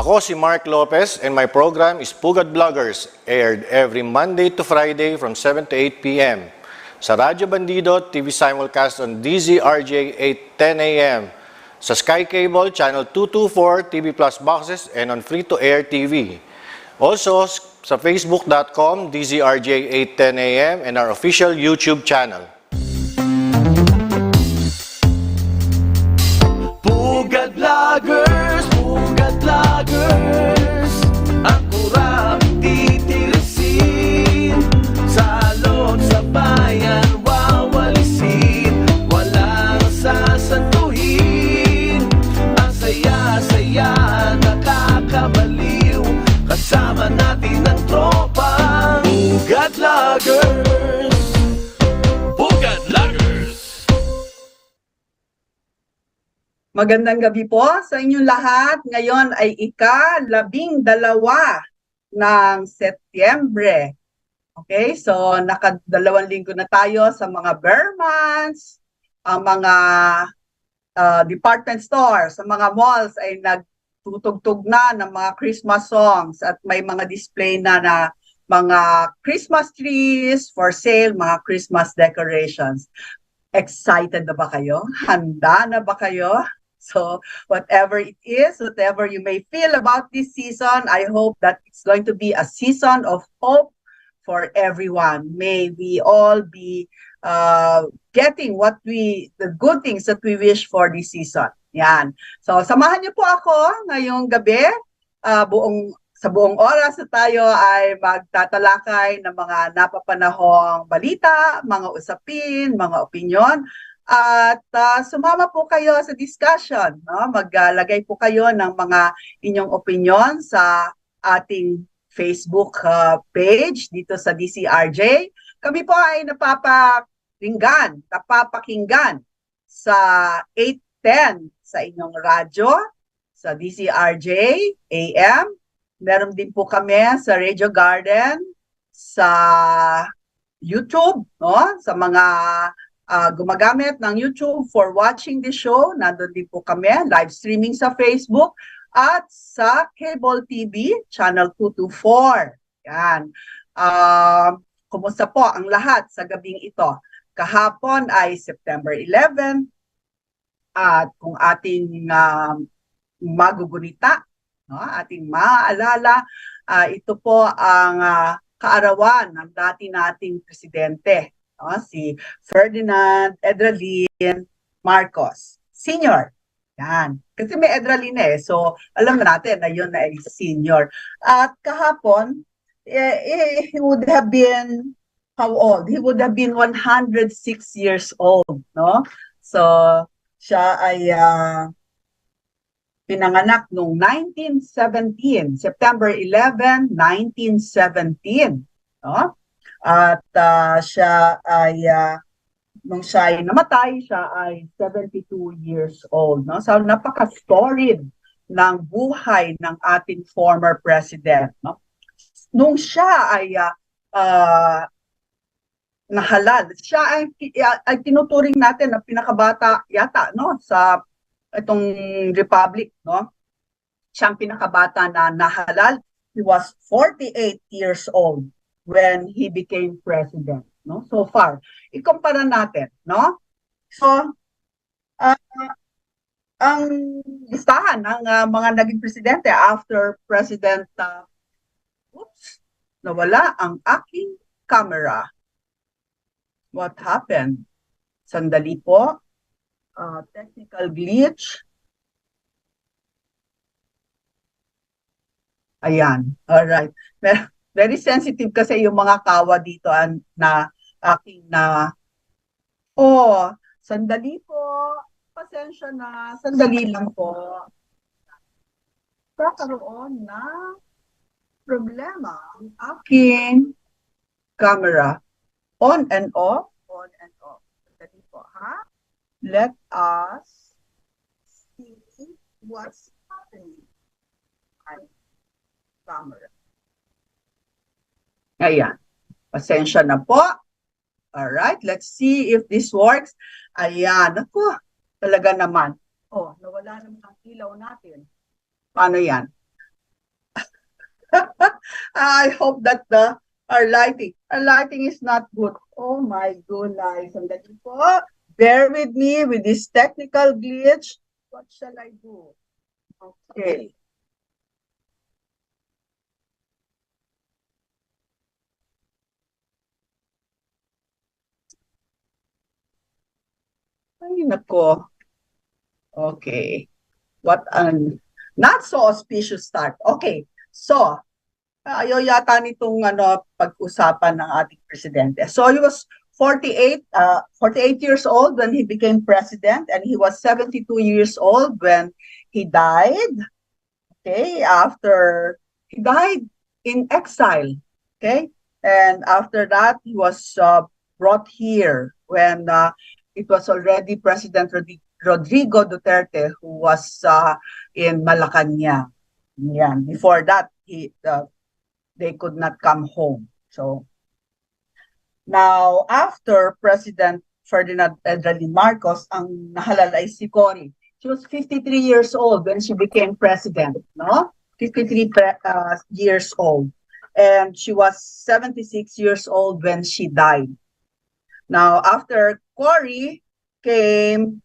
Ako si Mark Lopez and my program is Pugad Vloggers, aired every Monday to Friday from 7 to 8 p.m. sa Radyo Bandido TV simulcast on 𝗕𝗹CE 8:10 a.m. sa Sky Cable Channel 224 TV Plus boxes and on free-to-air TV. Also sa facebook.com 𝗕𝗹CE 8:10 a.m. and our official YouTube channel. Pugad Vloggers, Pugad Vloggers, ang kurang titirisin, sa loob sa bayan wawalisin, walang sasantuhin, ang saya-saya nakakabaliw, kasama natin ang tropa. Pugad Vloggers, Pugad Vloggers. Magandang gabi po sa inyong lahat. Ngayon ay ika-12 ng Setyembre. Okay, so naka-2 linggo na tayo sa mga bear months, ang mga department stores, sa mga malls ay nagtutugtog na ng mga Christmas songs at may mga display na mga Christmas trees for sale, mga Christmas decorations. Excited na ba kayo? Handa na ba kayo? So whatever it is, whatever you may feel about this season, I hope that it's going to be a season of hope for everyone. May we all be getting the good things that we wish for this season. Yan. So samahan niyo po ako ngayong gabi. Sa buong oras na tayo ay magtatalakay ng mga napapanahong balita, mga usapin, mga opinyon. At sumama po kayo sa discussion, no? Maglagay po kayo ng mga inyong opinion sa ating Facebook page dito sa 𝗕𝗹CE. Kami po ay napapakinggan sa 8:10 sa inyong radyo, sa 𝗕𝗹CE AM. Meron din po kami sa Radio Garden, sa YouTube, no? Sa mga gumagamit ng YouTube for watching the show, nandun din po kami, live streaming sa Facebook at sa Cable TV, Channel 224. Yan. Kumusta po ang lahat sa gabing ito? Kahapon ay September 11 at kung ating magugunita, no, ating maaalala, ito po ang kaarawan ng dati nating presidente, no, si Ferdinand Edralin Marcos Sr. Yan. Kasi may Edralin so alam natin na yun na ay senior. At kahapon, he would have been, how old? He would have been 106 years old, no? So, siya ay pinanganak noong 1917, September 11, 1917. No? At siya ay, nung siya ay namatay, siya ay 72 years old. No? So napaka-storied ng buhay ng ating former president. No? Nung siya ay nahalal, siya ay tinuturing natin na pinakabata yata, no? Sa itong republic, no? Siyang pinakabata na nahalal. He was 48 years old when he became president, no? So far, ikumpara natin, no? So, ang listahan ng mga naging presidente after President, nawala ang aking camera. What happened? Sandali po. Technical glitch. Ayan. Alright. Very sensitive kasi yung mga kawa dito na aking sandali po. Pasensya na. Sandali lang po. Kakaroon na problema ang aking camera. On and off. On and off. Sandali po, ha? Let us see what's happening. Camera. Ayan. Pasensya na po. Alright, let's see if this works. Ayan. Ako, talaga naman. Nawala naman ang ilaw natin. Paano yan? I hope that our lighting is not good. Oh my goodness. Sandali po. Bear with me with this technical glitch. What shall I do? Okay. Ay, nako. Okay. What an not so auspicious start. Okay. So, ayaw yata nitong pag-usapan ng ating presidente. So he was 48 years old when he became president, and he was 72 years old when he died. Okay, after he died in exile. Okay, and after that he was brought here when it was already President Rodrigo Duterte who was in Malacanang. Yeah, before that they could not come home. So now, after President Ferdinand Edralin Marcos, ang nahalal ay si Cory. She was 53 years old when she became president, no? 53 years old. And she was 76 years old when she died. Now, after Cory came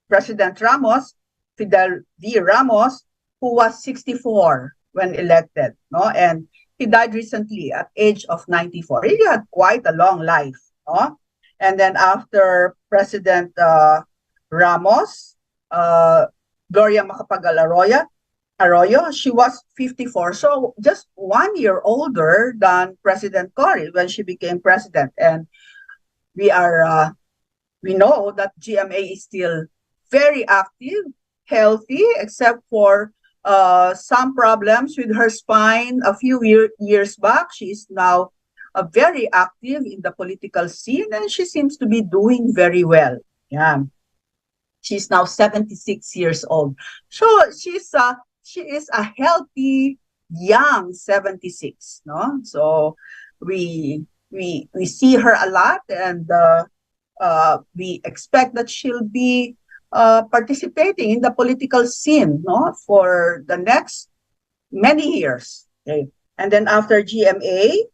President Ramos, Fidel V. Ramos, who was 64 when elected, no? And he died recently at age of 94. He had quite a long life, no? And then after President Ramos, Gloria Arroyo, she was 54. So just 1 year older than President Cory when she became president. And we know that GMA is still very active, healthy, except for some problems with her spine a few years back. She is now very active in the political scene, and she seems to be doing very well. Yeah, she's now 76 years old. So she is a healthy young 76. No, so we see her a lot, and we expect that she'll be participating in the political scene, no, for the next many years. Okay. And then after GMA,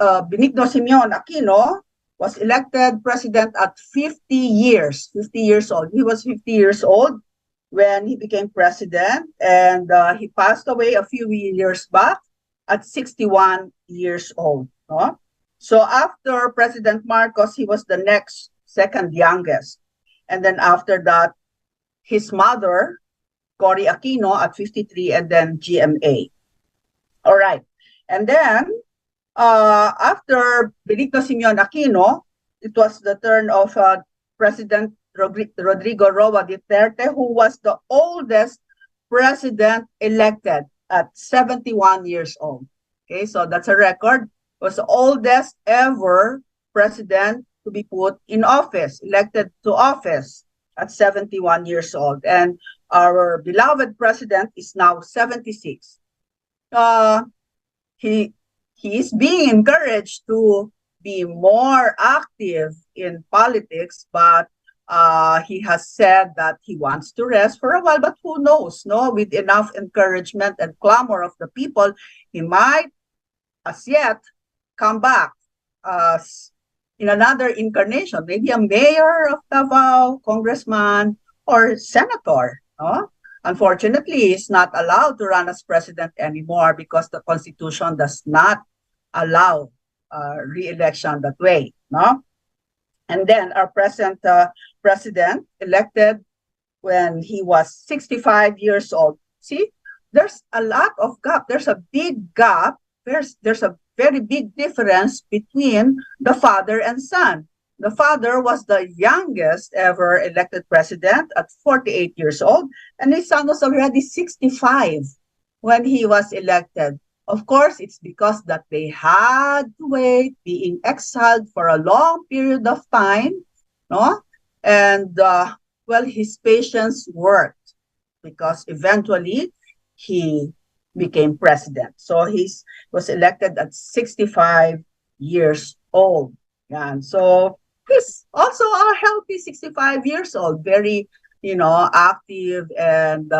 Benigno Simeon Aquino was elected president at 50 years old. He was 50 years old when he became president, and he passed away a few years back at 61 years old. No? So after President Marcos, he was the next second youngest. And then after that, his mother, Cory Aquino, at 53, and then GMA. All right. And then, after Benigno Simeon Aquino, it was the turn of President Rodrigo Roa Duterte, who was the oldest president elected at 71 years old. Okay, so that's a record. It was the oldest ever president to be put in office, elected to office at 71 years old. And our beloved president is now 76. He is being encouraged to be more active in politics, but he has said that he wants to rest for a while. But who knows, no? With enough encouragement and clamor of the people, he might, as yet, come back in another incarnation, maybe a mayor of Davao, congressman, or senator. No? Unfortunately, he's not allowed to run as president anymore because the Constitution does not allow re-election that way. No? And then our present president, elected when he was 65 years old. See, there's a lot of gap. There's a big gap. There's a very big difference between the father and son. The father was the youngest ever elected president at 48 years old, and his son was already 65 when he was elected. Of course, it's because that they had to wait, being exiled for a long period of time, no? And, well, his patience worked because eventually he became president. So he was elected at 65 years old. And so he's also a healthy 65 years old, very active, and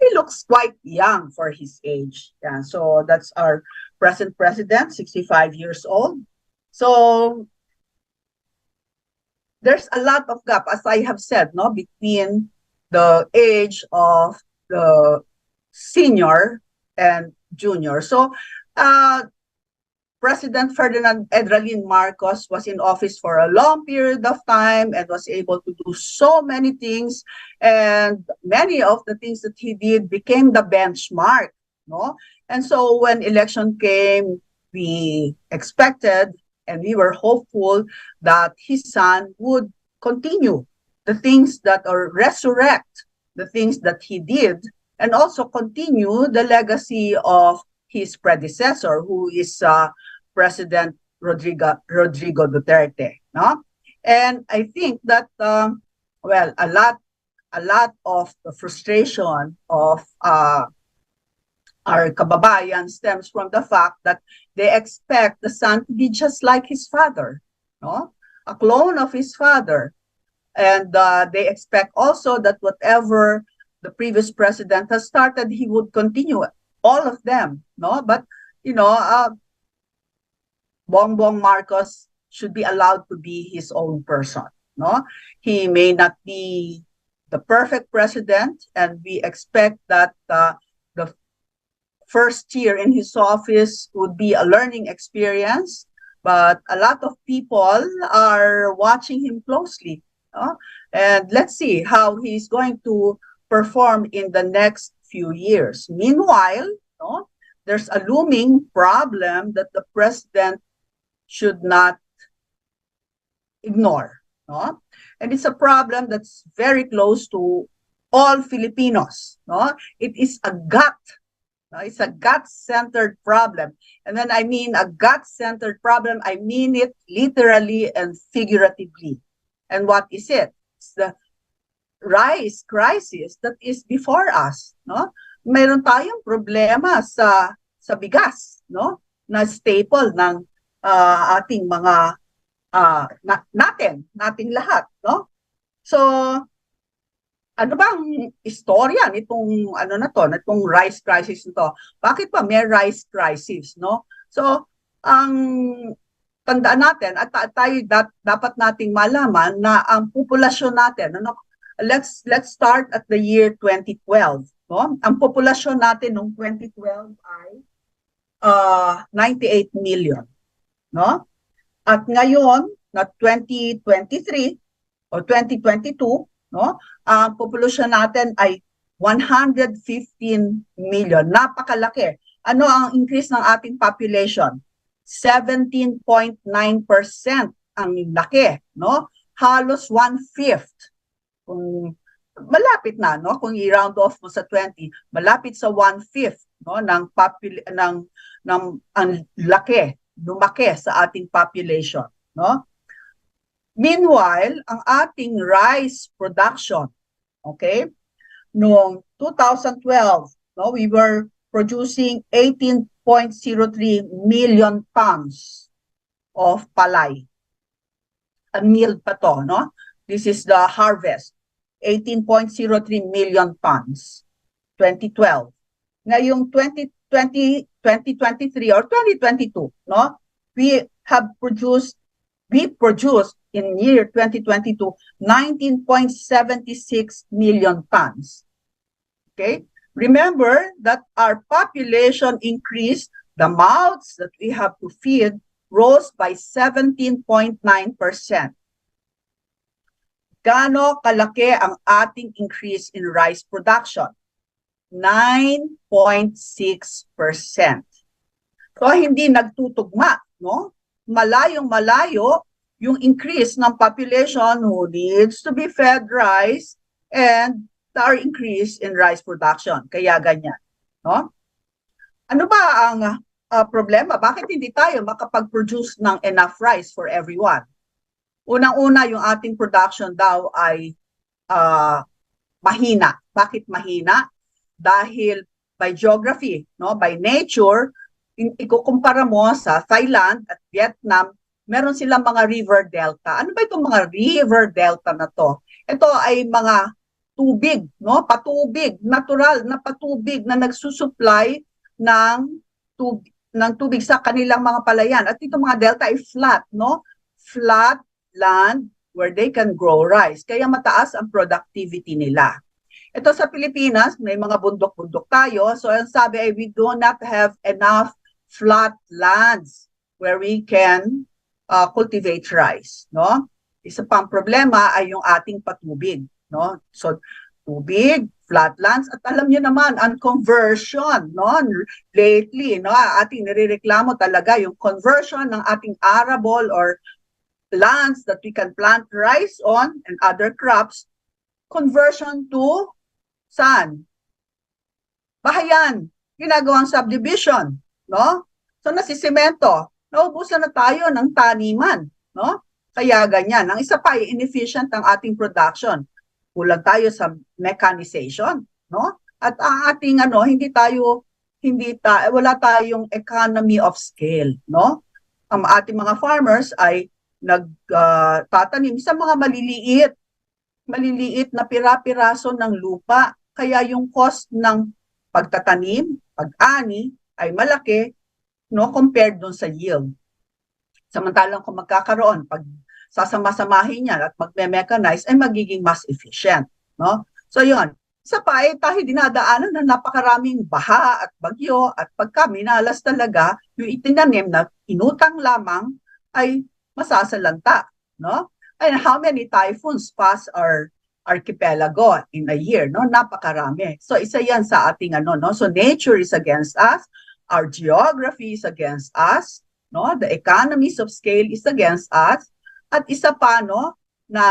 he looks quite young for his age. Yeah, so that's our present president, 65 years old. So there's a lot of gap, as I have said, between the age of the senior and junior. So President Ferdinand Edralin Marcos was in office for a long period of time and was able to do so many things. And many of the things that he did became the benchmark. And so when election came, we expected and we were hopeful that his son would continue the things that, or resurrect the things that he did, and also continue the legacy of his predecessor, who is President Rodrigo Duterte. And I think that, well, a lot of the frustration of our kababayan stems from the fact that they expect the son to be just like his father, a clone of his father. And they expect also that whatever the previous president has started, he would continue all of them. But, Bongbong Marcos should be allowed to be his own person. He may not be the perfect president, and we expect that the first year in his office would be a learning experience, but a lot of people are watching him closely. And let's see how he's going to perform in the next few years. Meanwhile, there's a looming problem that the president should not ignore. And it's a problem that's very close to all Filipinos. It is a gut. It's a gut-centered problem. And when I mean a gut-centered problem, I mean it literally and figuratively. And what is it? It's the rice crisis that is before us. Mayroon tayong problema sa bigas, na staple ng ating mga nating lahat. So, ano bang istorya nitong nitong rice crisis nito? Bakit pa may rice crisis, So, ang tandaan natin at tayo dapat nating malaman na ang populasyon natin, let's start at the year 2012, Ang populasyon natin noong 2012 ay 98 million, At ngayon na 2023 o 2022, ang populasyon natin ay 115 million. Napakalaki. Ano ang increase ng ating population? 17.9% ang laki, Halos 1/5. Kung malapit na, Kung i-round off mo sa 20, malapit sa 1/5, ng ang laki, lumaki sa ating population, Meanwhile, ang ating rice production, noong 2012, we were producing 18.03 million tons of palay. A meal pa to, This is the harvest, 18.03 million tons, 2012. Ngayong 2023 or 2022, we produced in year 2022 19.76 million tons. Remember that our population increased, the mouths that we have to feed rose by 17.9%. Gaano kalaki ang ating increase in rice production? 9.6%. So hindi nagtutugma, Malayong-malayo yung increase ng population who needs to be fed rice and our increase in rice production. Kaya ganyan, Ano ba ang problema? Bakit hindi tayo makapag-produce ng enough rice for everyone? Unang-una, yung ating production daw ay mahina. Bakit mahina? Dahil by geography, by nature, ikukumpara mo sa Thailand at Vietnam, meron silang mga river delta. Ano ba itong mga river delta na to? Ito ay mga tubig, no? Patubig, natural na patubig na nagsusupply ng tubig sa kanilang mga palayan. At ito mga delta ay flat, no? Flat land where they can grow rice. Kaya mataas ang productivity nila. Ito sa Pilipinas, may mga bundok-bundok tayo. So ang sabi ay we do not have enough flat lands where we can cultivate rice, no? Isa pang problema ay yung ating patubig, no? So tubig, flatlands, at alam niyo naman ang conversion, no? Lately, no, ating nirereklamo talaga yung conversion ng ating arable or lands that we can plant rice on and other crops, conversion to saan? Bahayan, ginagawang subdivision, no? So nasisemento, naubusan na tayo ng taniman, no? Kaya ganyan. Ang isa pa ay inefficient ang ating production. Kulang tayo sa mechanization, no? At ang ating wala tayong economy of scale, no? Ang ating mga farmers ay nagtatanim sa mga maliliit na pira-piraso ng lupa. Kaya yung cost ng pagtatanim, pag-ani ay malaki, no, compared dun sa yield. Samantalang kung magkakaroon, pag sasama-samahin yan at magme-mechanize, ay magiging mas efficient, no? So yun, isa pa ay tayo dinadaanan ng napakaraming baha at bagyo at pagka minalas talaga, yung itinanim na inutang lamang ay masasalanta, no? And how many typhoons pass our archipelago in a year, no? Napakarami. So isa yan sa ating no? So nature is against us, our geography is against us, no? The economies of scale is against us. At isa pa, no, na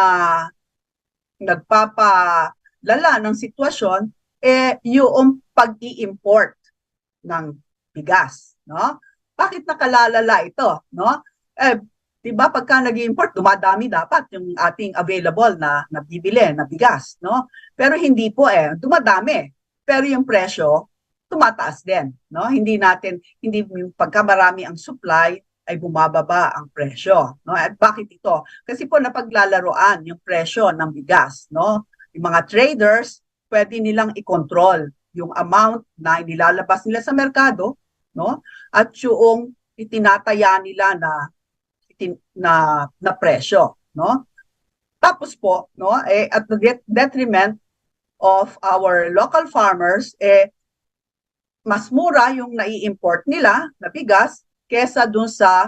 nagpapalala ng sitwasyon, yung pag-i-import ng bigas, no? Bakit nakalalala ito, no? Diba, pagka nag-i-import, dumadami dapat yung ating available na nabibili na bigas, no? Pero hindi po dumadami. Pero yung presyo, tumataas din, no? Hindi pagka marami ang supply, ay bumababa ang presyo, no? At bakit ito? Kasi po napaglalaroan yung presyo ng bigas, no? Yung mga traders, pwede nilang i-control yung amount na inilalabas nila sa merkado, no? At yung itinataya nila na presyo, no? Tapos po, no, at the detriment of our local farmers, mas mura yung nai-import nila na bigas kesa dun sa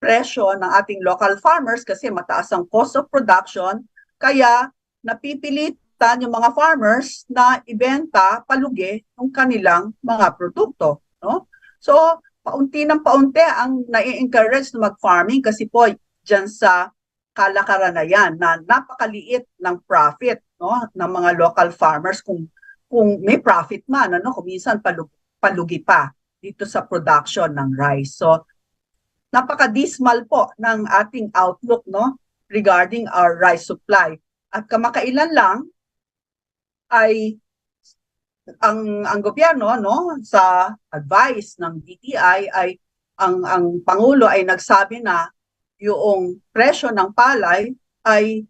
presyo ng ating local farmers kasi mataas ang cost of production, kaya napipilitan yung mga farmers na ibenta palugi ng kanilang mga produkto, no? So, paunti ng paunti ang nai-encourage na mag-farming kasi po dyan sa kalakaran na yan na napakaliit ng profit, no, ng mga local farmers kung may profit man, ano, kung minsan palugi pa dito sa production ng rice. So, napaka-dismal po ng ating outlook, no, regarding our rice supply. At kamakailan lang ay ang gobyerno, no, sa advice ng DTI ay ang Pangulo ay nagsabi na yung presyo ng palay ay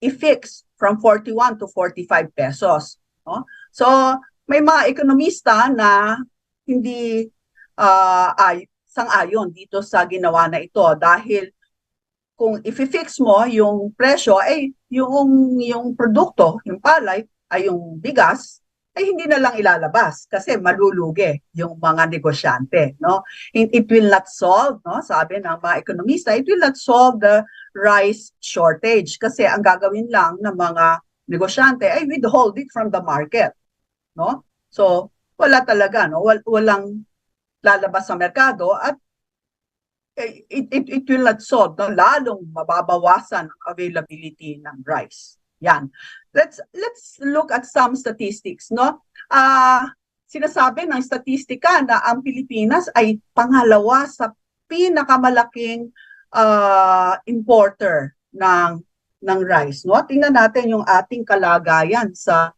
i-fix from 41 to 45 pesos. No? So, may mga ekonomista na hindi sang-ayon dito sa ginawa na ito dahil kung i-fix mo yung presyo ay yung produkto, yung palay ay yung bigas ay hindi na lang ilalabas kasi malulugi yung mga negosyante, no? It will not solve, no? Sabi ng mga ekonomista, it will not solve the rice shortage kasi ang gagawin lang ng mga negosyante ay withhold it from the market, no? So, wala talaga, no? Walang lalabas sa merkado at it will not solve, no? Lalong mababawasan ang availability ng rice. Yan. Let's look at some statistics, no? Sinasabi ng statistika na ang Pilipinas ay pangalawa sa pinakamalaking importer ng rice, no? Tingnan natin yung ating kalagayan sa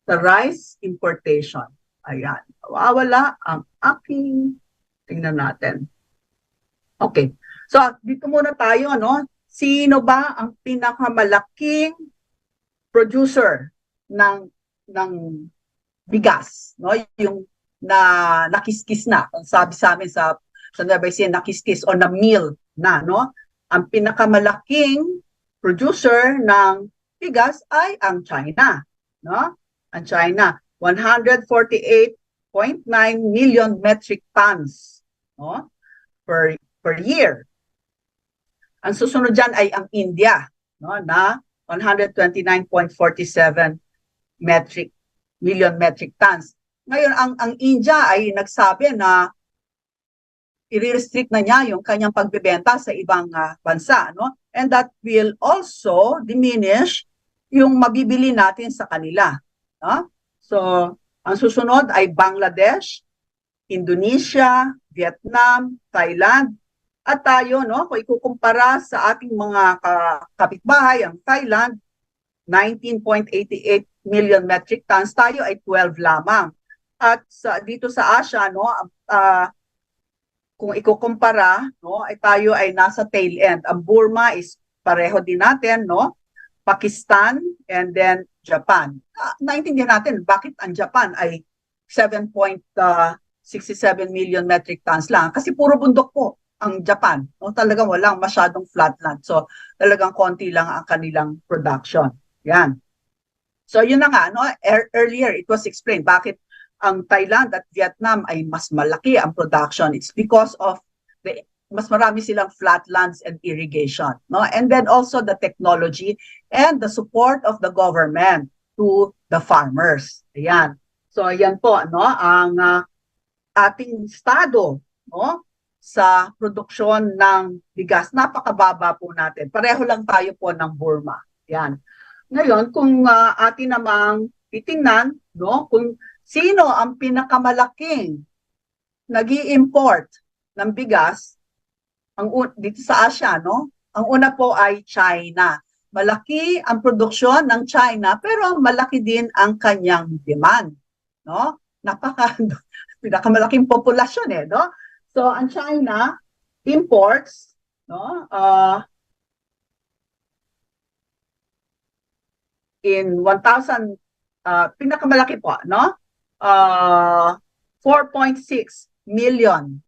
rice importation. Ayan. Wala ang aking, tingnan natin. Okay. So, dito muna tayo, no? Sino ba ang pinakamalaking producer ng bigas, no? Yung nakiskis na. Ang sabi sa amin sa 𝗕𝗹𝗴𝗲𝗏, nakiskis o na meal na, no? Ang pinakamalaking producer ng bigas ay ang China, no? Ang China, 148.9 million metric tons, no? Per year. Ang susunod dyan ay ang India, no? Na 129.47 million metric tons. Ngayon, ang India ay nagsabi na i-restrict na niya yung kanyang pagbebenta sa ibang bansa, no? And that will also diminish yung mabibili natin sa kanila, no? So, ang susunod ay Bangladesh, Indonesia, Vietnam, Thailand, at tayo, no, kung ikukumpara sa ating mga kapitbahay, ang Thailand, 19.88 million metric tons, tayo ay 12 lamang. At dito sa Asia, no, kung ikukumpara, no, ay tayo ay nasa tail end. Ang Burma is pareho din natin, no, Pakistan, and then Japan. Naintindihan natin bakit ang Japan ay 7.67 million metric tons lang. Kasi puro bundok po ang Japan. No? Talagang walang masyadong flatland. So talagang konti lang ang kanilang production. Yan. So yun na nga, no? Earlier it was explained bakit ang Thailand at Vietnam ay mas malaki ang production. It's because of mas marami silang flatlands and irrigation, no? And then also the technology and the support of the government to the farmers. Ayan. So ayan po, no, ang ating estado, no, sa produksyon ng bigas. Napakababa po natin. Pareho lang tayo po ng Burma. Yan. Ngayon, kung atin namang titingnan, no, kung sino ang pinakamalaking nag-i-import ng bigas dito sa Asia, no? Ang una po ay China. Malaki ang produksyon ng China, pero malaki din ang kanyang demand, no? Pinakamalaking populasyon no? So, ang China imports, no, in 1,000, pinakamalaki po, no, 4.6 million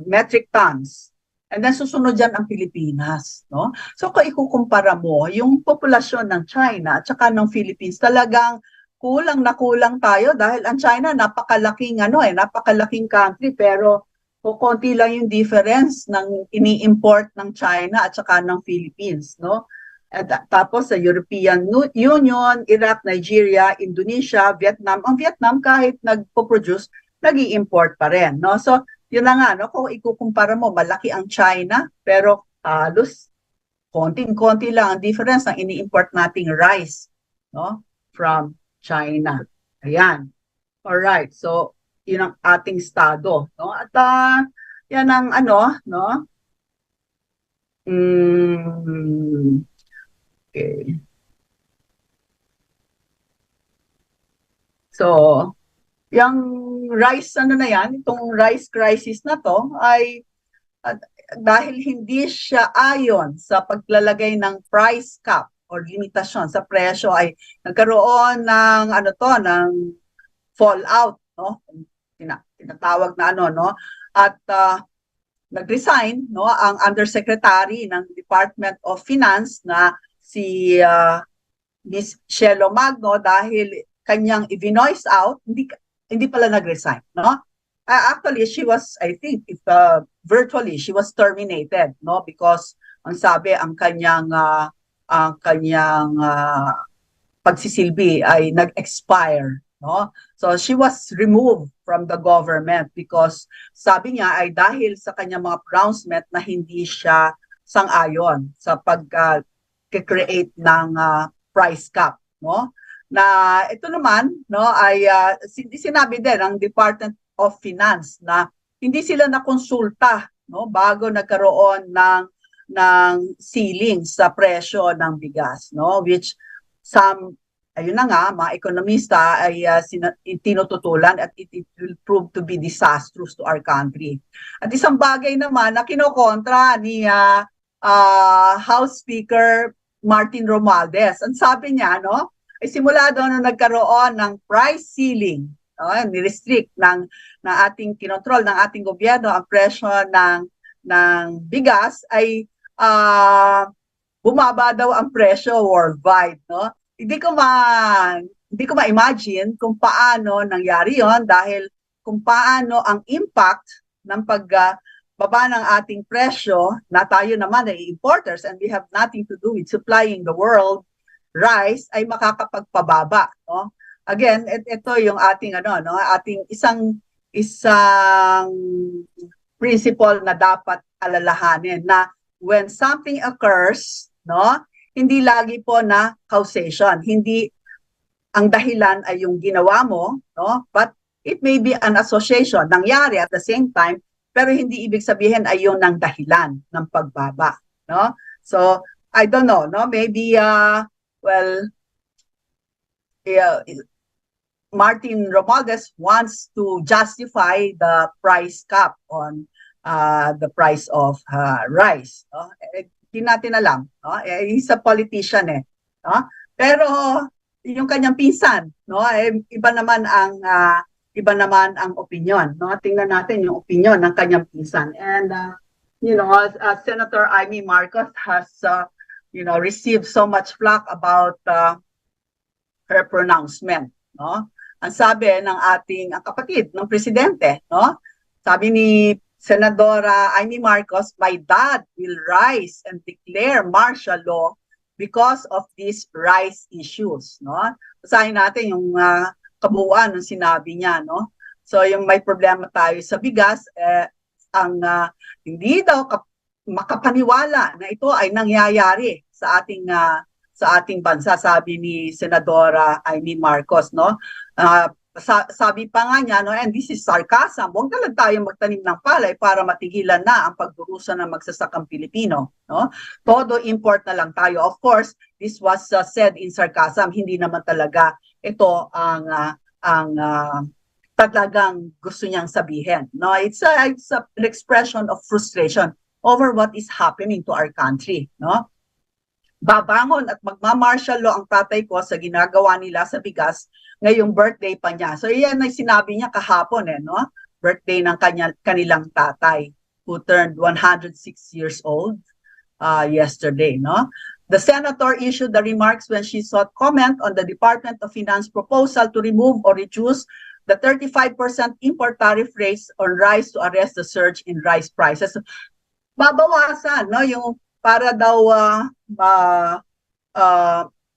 metric tons. And then susunod dyan ang Pilipinas, no? So, kung ikukumpara mo, yung populasyon ng China at saka ng Philippines, talagang kulang na kulang tayo dahil ang China napakalaking napakalaking country, pero konti lang yung difference ng ini-import ng China at saka ng Philippines, no? At tapos sa European Union, Iraq, Nigeria, Indonesia, Vietnam, ang Vietnam kahit nagpo-produce, nag-i-import pa rin, no? So, yun na nga, no? Kung ikukumpara mo, malaki ang China, pero halos konting-konti lang ang difference ng ini-import nating rice, no? From China. Ayan. Alright, so yun ang ating estado, no? At yan ang no? Okay. So, yung rice na yan, itong rice crisis na to ay dahil hindi siya ayon sa paglalagay ng price cap or limitasyon sa presyo, ay nagkaroon ng ng fallout, no? Tinatawag na no? At nag-resign, no, ang undersecretary ng Department of Finance na si Miss 𝗕𝗹𝗴𝗏𝗏 dahil kanyang i-voice out, hindi pala nag-resign, no? Actually, she was, I think, virtually, she was terminated, no? Because ang sabi, ang kanyang pagsisilbi ay nag-expire, no? So she was removed from the government because sabi niya ay dahil sa kanyang mga pronouncement na hindi siya sang-ayon sa pag-create ng price cap, no? Na ito naman, no, ay sinabi din ng Department of Finance na hindi sila nakonsulta, no, bago nagkaroon ng ceiling sa presyo ng bigas, no, which ayun na nga, mga ekonomista ay tinututulan at it will prove to be disastrous to our country. At isang bagay naman na kinokontra ni House Speaker Martin Romualdez. Ang sabi niya, no, ay simula doon nung nagkaroon ng price ceiling, no, ni-restrict ng ating kinontrol ng ating gobyerno ang presyo ng bigas ay bumaba daw ang presyo worldwide, no? Hindi ko ma-imagine kung paano nangyari 'yon dahil kung paano ang impact ng pagbaba ng ating presyo na tayo naman ay importers and we have nothing to do with supplying the world rice ay makakapagpababa, no? Again, ito yung ating ating isang principle na dapat alalahanin na when something occurs, no, hindi lagi po na causation, hindi ang dahilan ay yung ginawa mo, no, but it may be an association, nangyari at the same time, pero hindi ibig sabihin ay yun ang dahilan ng pagbaba, no? So, I don't know, no, maybe Martin Romualdez wants to justify the price cap on the price of rice. No? Hindi natin alam. No? He's a politician eh. No? Pero yung kanyang pinsan, no? Iba naman ang opinion. No? Tingnan natin yung opinion ng kanyang pinsan. And Senator Amy Marcos has received so much flack about her pronouncement. No? Ang sabi ng ating kapatid ng presidente, no? Sabi ni Senadora Amy Marcos, my dad will rise and declare martial law because of these rice issues, no? Basahin natin yung kabuuan ng sinabi niya, no? So yung may problema tayo sa bigas, hindi daw makapaniwala na ito ay nangyayari sa ating bansa, sabi ni Senadora Amy Marcos, no? Sabi pa nga niya, no, and this is sarcasm, huwag na lang tayo magtanim ng palay para matigilan na ang pagdurusa ng magsasakang Pilipino, no? Todo import na lang tayo. Of course, this was said in sarcasm, hindi naman talaga ito ang talagang gusto niyang sabihin, no? It's an expression of frustration over what is happening to our country, no? Babangon at magma-martial law ang tatay ko sa ginagawa nila sa bigas ngayong birthday pa niya. So yan ay sinabi niya kahapon no? Birthday ng kanilang tatay who turned 106 years old yesterday, no? The senator issued the remarks when she sought comment on the Department of Finance proposal to remove or reduce the 35% import tariff rates on rice to arrest the surge in rice prices. Babawasan, no, yung para daw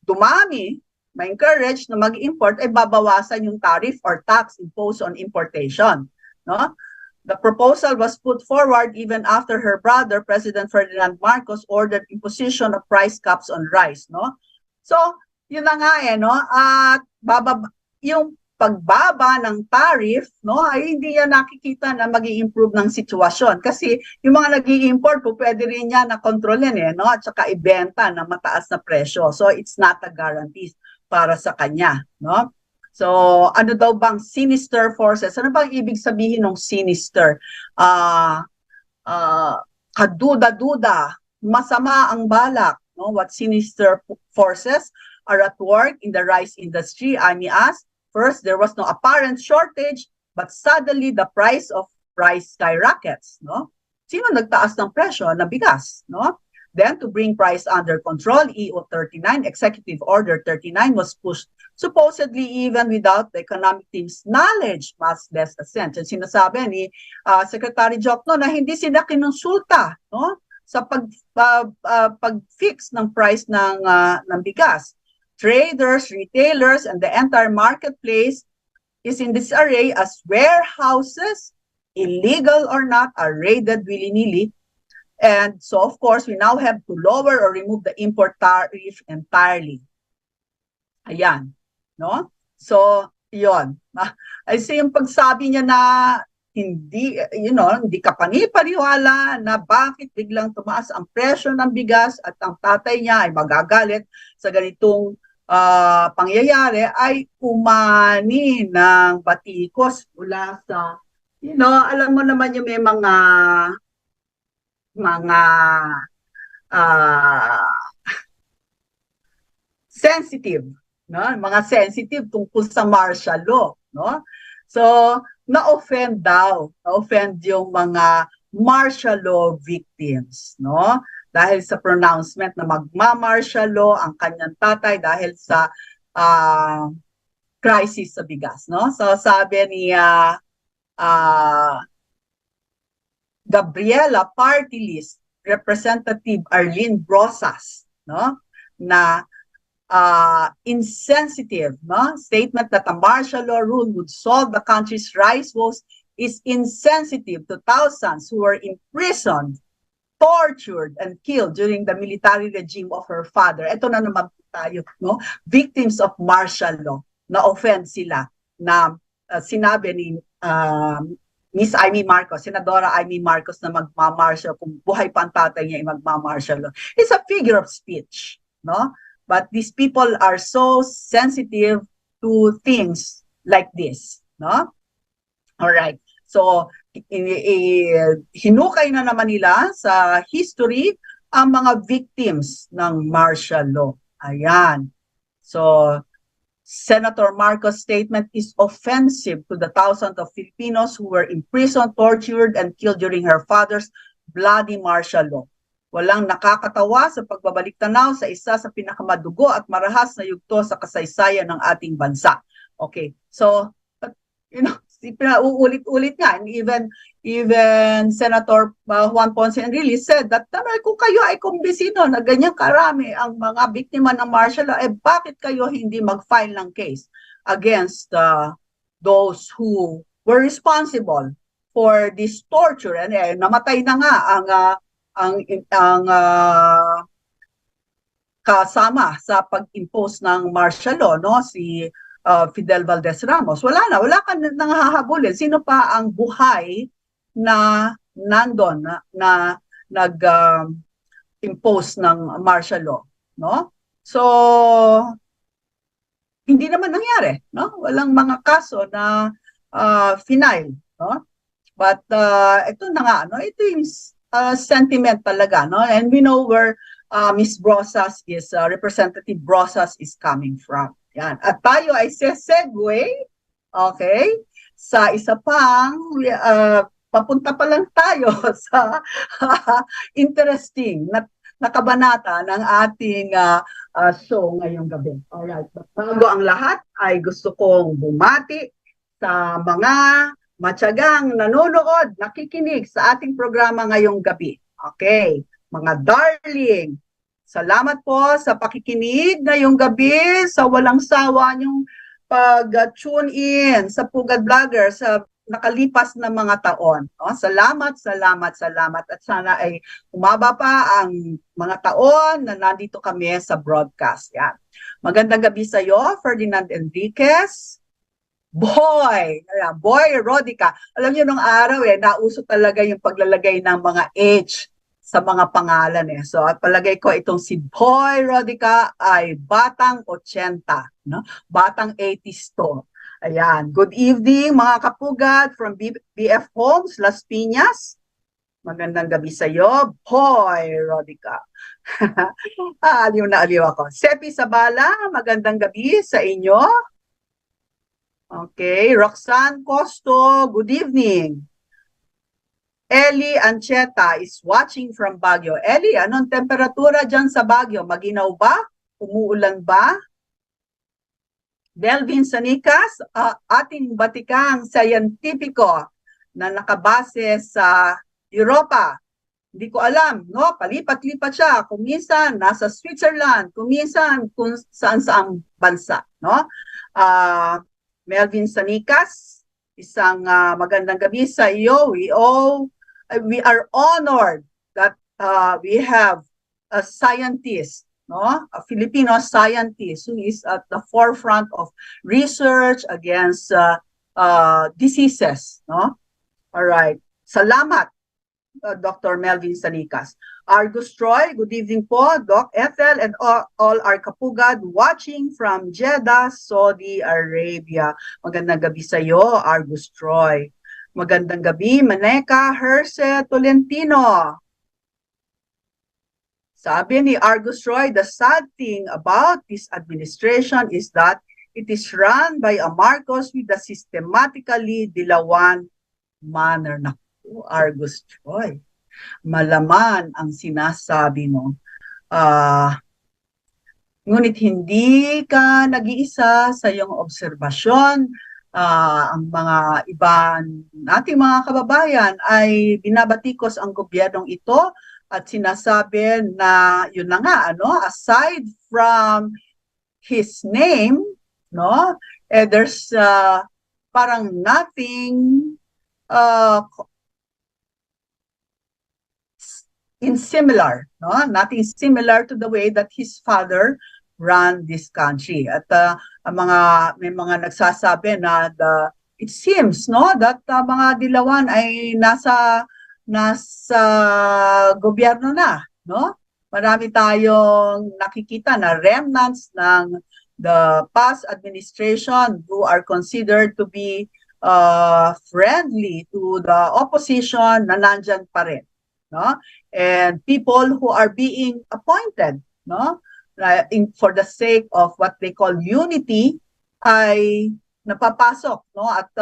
dumami, ma-encourage na mag-import, ay babawasan yung tariff or tax imposed on importation. No? The proposal was put forward even after her brother, President Ferdinand Marcos, ordered imposition of price caps on rice. No? So, yun na nga no? At yung pagbaba ng tariff, no, ay hindi yan nakikita na mag-i-improve ng sitwasyon. Kasi yung mga nag-i-import po, pwede rin yan na kontrolin no, at saka ibenta na mataas na presyo. So it's not a guarantee para sa kanya, no? So ano daw bang sinister forces? Ano bang ibig sabihin ng sinister? Kaduda-duda, masama ang balak, no? What sinister forces are at work in the rice industry? Amy asked. First, there was no apparent shortage, but suddenly the price of rice skyrockets, no? Sino nagtaas ng presyo ng bigas, no? Then, to bring price under control, EO 39, Executive Order 39 was pushed, supposedly even without the economic team's knowledge, much less assent. And sinasabi ni Secretary Jokno na hindi sila kinonsulta, no? Sa pag-fix ng price ng bigas. Traders, retailers, and the entire marketplace is in disarray as warehouses, illegal or not, are raided willy-nilly. And so, of course, we now have to lower or remove the import tariff entirely. Ayan, no? So, yun. I see yung pagsabi niya na hindi ka panipaniwala na bakit biglang tumaas ang presyo ng bigas at ang tatay niya ay magagalit sa ganitong pangyayari, ay umani ng batikos mula sa, alam mo naman yung may mga sensitive, no? Mga sensitive tungkol sa martial law, no? So, na-offend yung mga martial law victims, no? Dahil sa pronouncement na magma-martial law ang kanyang tatay dahil sa crisis sa bigas, no? So, sabi ni Gabriela Party List Representative Arlene Brosas, no? Na insensitive, no? Statement that a martial law rule would solve the country's rice woes is insensitive to thousands who were imprisoned, tortured, and killed during the military regime of her father. Ito na naman tayo, no? Victims of martial law. Na-offend sila na sinabi ni Miss Amy Marcos, Senadora Amy Marcos na magmamartial, kung buhay pa ang tatay niya, magmamartial law. It's a figure of speech, no? But these people are so sensitive to things like this, no? All right. So, hinukay na naman nila sa history ang mga victims ng martial law. Ayan. So, Senator Marcos' statement is offensive to the thousands of Filipinos who were imprisoned, tortured, and killed during her father's bloody martial law. Walang nakakatawa sa pagbabalik tanaw sa isa sa pinakamadugo at marahas na yugto sa kasaysayan ng ating bansa. Okay, so, uulit-ulit nga, and even Senator Juan Ponce Enrile said that kung kayo ay kumbisino na ganyan karami ang mga biktima ng martial law, bakit kayo hindi mag-file ng case against those who were responsible for this torture? And namatay na nga ang kasama sa pag-impose ng martial law, no? Si Fidel Valdez Ramos. Wala ka nang hahabulin. Sino pa ang buhay na nandun na nag-impose ng martial law, no? So, hindi naman nangyari, no? Walang mga kaso na final, no? But ito na nga, no? Ito yung sentiment talaga, no? And we know where Ms. Brosas is, Representative Brosas is coming from. Yan. At tayo ay segue, okay, sa isa pang, papunta pa lang tayo sa interesting na kabanata ng ating show ngayong gabi. Alright, bago ang lahat ay gusto kong bumati sa mga matyagang nanonood, nakikinig sa ating programa ngayong gabi. Okay, mga darling, salamat po sa pakikinig ngayong gabi, sa walang sawa niyong pag-tune in sa Pugad Vlogger sa nakalipas na mga taon. No? Salamat. At sana ay umaba pa ang mga taon na nandito kami sa broadcast. Yan. Magandang gabi sa iyo, Ferdinand Enriquez. Boy Rodica. Alam niyo nung araw nauso talaga yung paglalagay ng mga H sa mga pangalan So at palagay ko itong si Boy Rodica ay batang 80, no? Batang 80s to. Ayan. Good evening mga kapugad from BF Homes, Las Piñas. Magandang gabi sa iyo, Boy Rodica. Aliw na aliw ako. Sepi Sabala, magandang gabi sa inyo. Okay, Roxanne Costo, good evening. Eli Ancheta is watching from Baguio. Eli, anong temperatura dyan sa Baguio? Maginaw ba? Umuulan ba? Delvin Sanicas, ating batikang scientifico na nakabase sa Europa. Hindi ko alam, no? Palipat-lipat siya. Kung minsan, nasa Switzerland. Kung minsan, kung saan-saang bansa, no? Melvin Sanicas, isang magandang gabi sa iyo. We are honored that we have a scientist, no? A Filipino scientist who is at the forefront of research against diseases, no? All right. Salamat, Dr. Melvin Sanicas. Argus Troy, good evening po, Doc Ethel and all our kapugad watching from Jeddah, Saudi Arabia. Magandang gabi sa iyo, Argus Troy. Magandang gabi, Maneka Herse Tolentino. Sabi ni Argus Roy, the sad thing about this administration is that it is run by a Marcos with a systematically dilawan manner. Naku, Argus Roy, malaman ang sinasabi mo. Ngunit hindi ka nag-iisa sa iyong obserbasyon. Ang mga nating mga kababayan ay binabatikos ang gobyernong ito at sinasabi na yun na nga, aside from his name, there's parang nothing nothing similar to the way that his father ran this country. At may mga nagsasabi na it seems that mga dilawan ay nasa gobyerno na, Marami tayong nakikita na remnants ng the past administration who are considered to be friendly to the opposition na nandyan pa rin, and people who are being appointed, for the sake of what they call unity, ay napapasok, at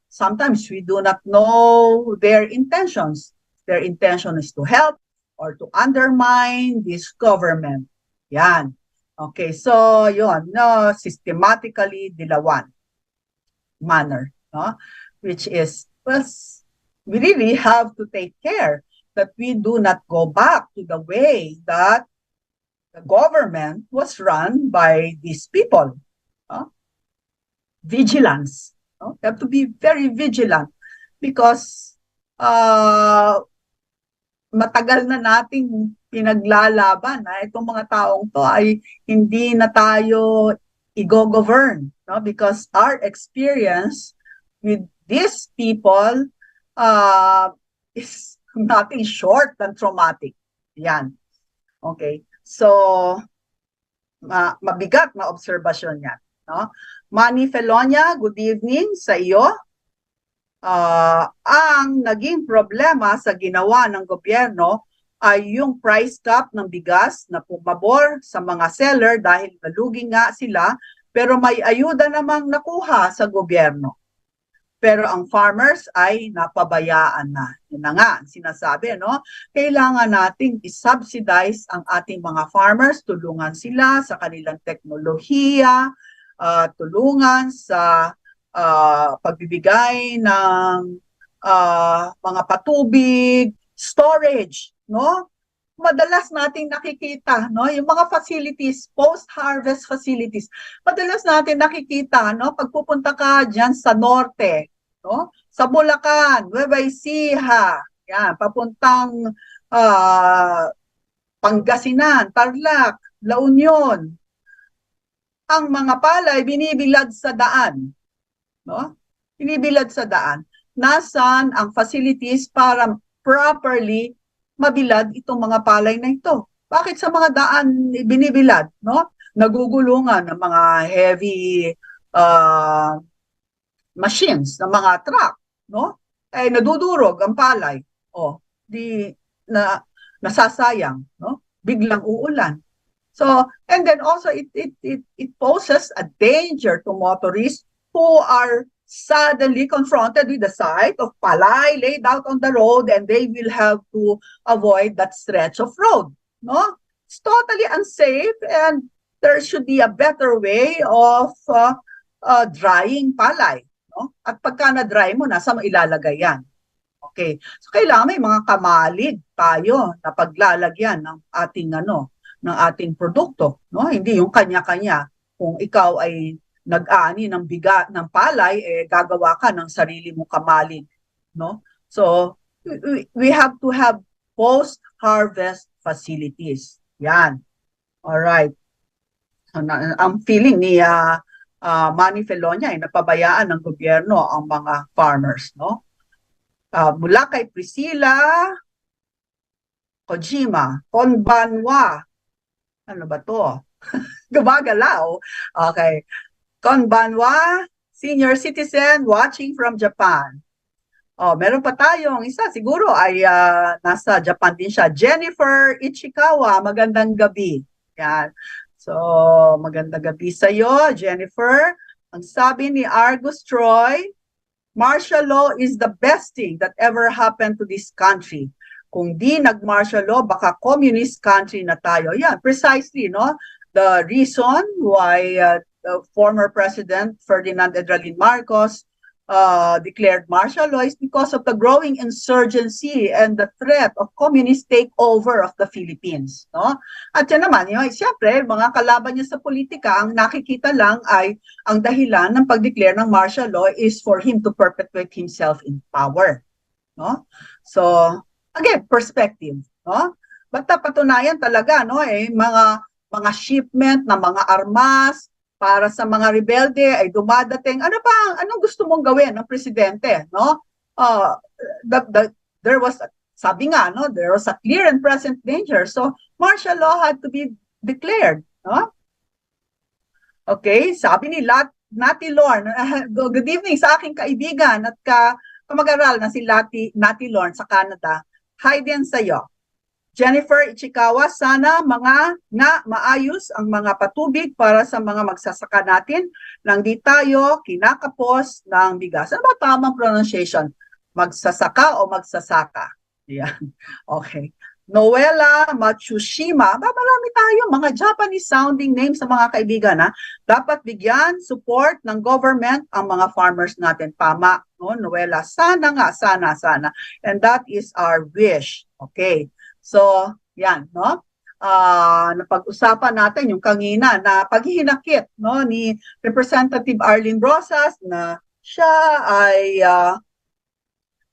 sometimes we do not know their intentions. Their intention is to help or to undermine this government. Yan. Okay, so yun, systematically dilawan manner, which is, we really have to take care that we do not go back to the way that the government was run by these people. Vigilance. You have to be very vigilant because matagal na nating pinaglalaban na itong mga taong to ay hindi na tayo i-govern, because our experience with these people is nothing short than traumatic. Yan. Okay. So, mabigat na obserbasyon yan. Manny Felonia, good evening sa iyo. Ang naging problema sa ginawa ng gobyerno ay yung price cap ng bigas na pumabor sa mga seller dahil nalugi nga sila, pero may ayuda namang nakuha sa gobyerno. Pero ang farmers ay napabayaan na. Yun na nga, sinasabi, kailangan nating i-subsidize ang ating mga farmers, tulungan sila sa kanilang teknolohiya, tulungan sa pagbibigay ng mga patubig, storage, Madalas nating nakikita, yung mga facilities, post-harvest facilities, madalas natin nakikita, pagpupunta ka dyan sa norte, sa Bulacan, 𝗣𝘂𝗴𝗱, yan, papuntang Pangasinan, Tarlac, La Union, ang mga palay binibilad sa daan, binibilad sa daan. Nasaan ang facilities para properly mabilad itong mga palay na ito? Bakit sa mga daan binibilad, Nagugulungan ng mga heavy machines, ng mga truck, nadudurog ang palay. Nasasayang, biglang uulan. So, and then also it poses a danger to motorists who are suddenly confronted with the sight of palay laid out on the road, and they will have to avoid that stretch of road. It's totally unsafe, and there should be a better way of drying palay. At pagka na-dry mo, nasa mo ilalagay yan? Okay. So kailangan may mga kamalig tayo na paglalagyan ng ating produkto, Hindi yung kanya-kanya. Kung ikaw ay nag-ani ng ng palay, gagawa ka ng sarili mong kamalig, So we have to have post-harvest facilities. Yan. All right. Ang feeling ni Manny Felonia ay napabayaan ng gobyerno ang mga farmers, mula kay Priscilla Kojima, Konbanwa. Ano ba to? Gumagalaw. Okay. Konbanwa, senior citizen watching from Japan. Oh, meron pa tayong isa, siguro ay nasa Japan din siya. 𝗕𝗹𝗴𝗴𝗲𝗀, magandang gabi. Yan. So, magandang gabi sa iyo, Jennifer. Ang sabi ni Argus Troy, martial law is the best thing that ever happened to this country. Kung di nag-martial law, baka communist country na tayo. Yeah, precisely, no? The reason why the former President Ferdinand Edralin Marcos declared martial law is because of the growing insurgency and the threat of communist takeover of the Philippines. No? At yan naman, siyempre, mga kalaban niya sa politika, ang nakikita lang ay ang dahilan ng pag-declare ng martial law is for him to perpetuate himself in power. No? So, again, perspective. No? Basta patunayan talaga, no, mga shipment ng mga armas, para sa mga rebelde ay dumadating. Anong gusto mong gawin ng presidente, no? There was, sabi nga, no, there was a clear and present danger. So, martial law had to be declared, no? Okay, sabi ni Nati Lorne, good evening sa aking kaibigan at kamag-aral na si Nati Lorne sa Canada. Hi din sa iyo. Jennifer Ichikawa, sana maayos ang mga patubig para sa mga magsasaka natin nang di tayo kinakapos ng bigas. Ano ba tamang pronunciation? Magsasaka o magsasaka? Yan. Okay. Noela Matsushima, marami tayo mga Japanese sounding names sa mga kaibigan. Ha? Dapat bigyan support ng government ang mga farmers natin. Tama, no? Noela, sana nga, sana. And that is our wish. Okay. So, yan, no? Napag-usapan natin yung kanina na paghihinakit, no, ni Representative Arlene Rosas na siya ay